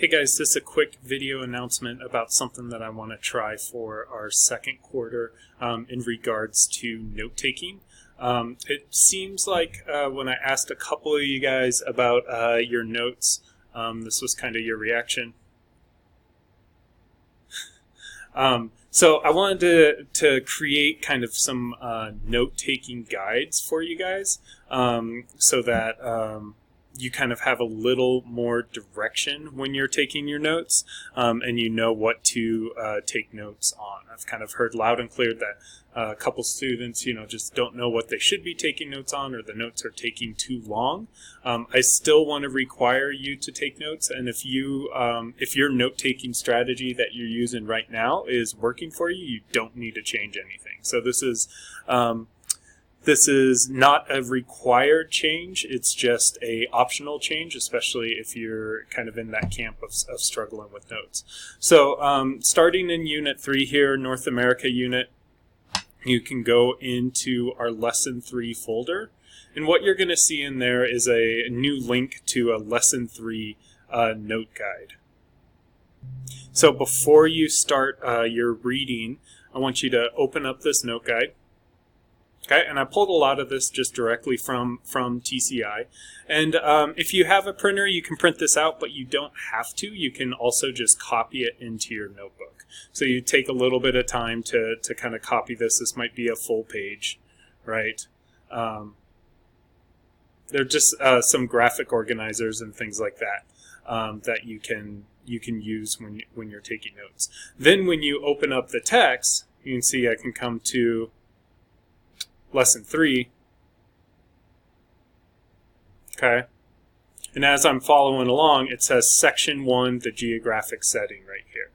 Hey guys, this is a quick video announcement about something that I want to try for our second quarter in regards to note-taking. It seems like when I asked a couple of you guys about your notes, this was kind of your reaction. So I wanted to create kind of some note-taking guides for you guys so that you kind of have a little more direction when you're taking your notes and you know what to take notes on. I've kind of heard loud and clear that a couple students, just don't know what they should be taking notes on, or the notes are taking too long. I still want to require you to take notes, and if your note-taking strategy that you're using right now is working for you, you don't need to change anything. So this is not a required change, it's just a optional change, especially if you're kind of in that camp of struggling with notes. So starting in Unit 3 here, North America Unit, you can go into our Lesson 3 folder. And what you're going to see in there is a new link to a Lesson 3 note guide. So before you start your reading, I want you to open up this note guide. Okay, and I pulled a lot of this just directly from TCI. And if you have a printer, you can print this out, but you don't have to. You can also just copy it into your notebook. So you take a little bit of time to kind of copy this. This might be a full page, right? They're just some graphic organizers and things like that that you can use when you're taking notes. Then when you open up the text, you can see I can come to Lesson 3, okay, and as I'm following along, it says Section 1, the geographic setting right here,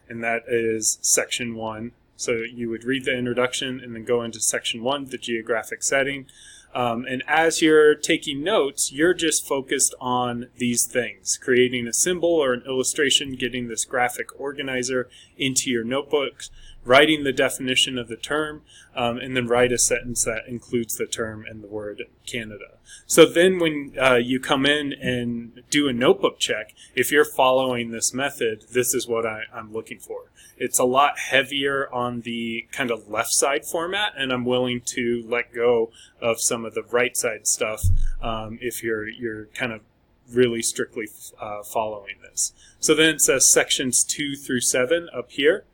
and that is Section 1. So you would read the introduction and then go into Section 1, the geographic setting, and as you're taking notes, you're just focused on these things, creating a symbol or an illustration, getting this graphic organizer into your notebooks, writing the definition of the term, and then write a sentence that includes the term and the word Canada. So then when you come in and do a notebook check, if you're following this method, this is what I'm looking for. It's a lot heavier on the kind of left side format, and I'm willing to let go of some of the right side stuff if you're kind of really strictly following this. So then it says sections 2 through 7 up here.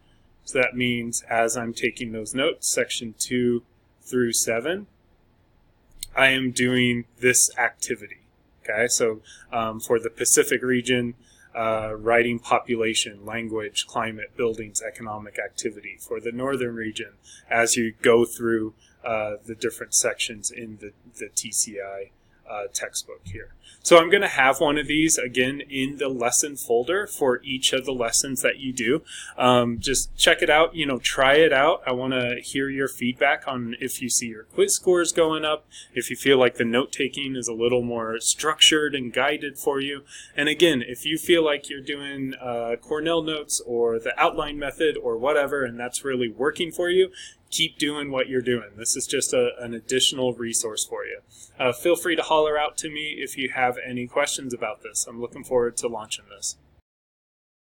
So that means as I'm taking those notes, section 2 through 7, I am doing this activity. Okay, so for the Pacific region, writing population, language, climate, buildings, economic activity. For the northern region, as you go through the different sections in the TCI textbook here. So I'm going to have one of these again in the lesson folder for each of the lessons that you do. Just check it out, try it out. I want to hear your feedback on if you see your quiz scores going up, if you feel like the note taking is a little more structured and guided for you. And again, if you feel like you're doing Cornell notes or the outline method or whatever, and that's really working for you, keep doing what you're doing. This is just an additional resource for you. Feel free to holler out to me if you have any questions about this. I'm looking forward to launching this.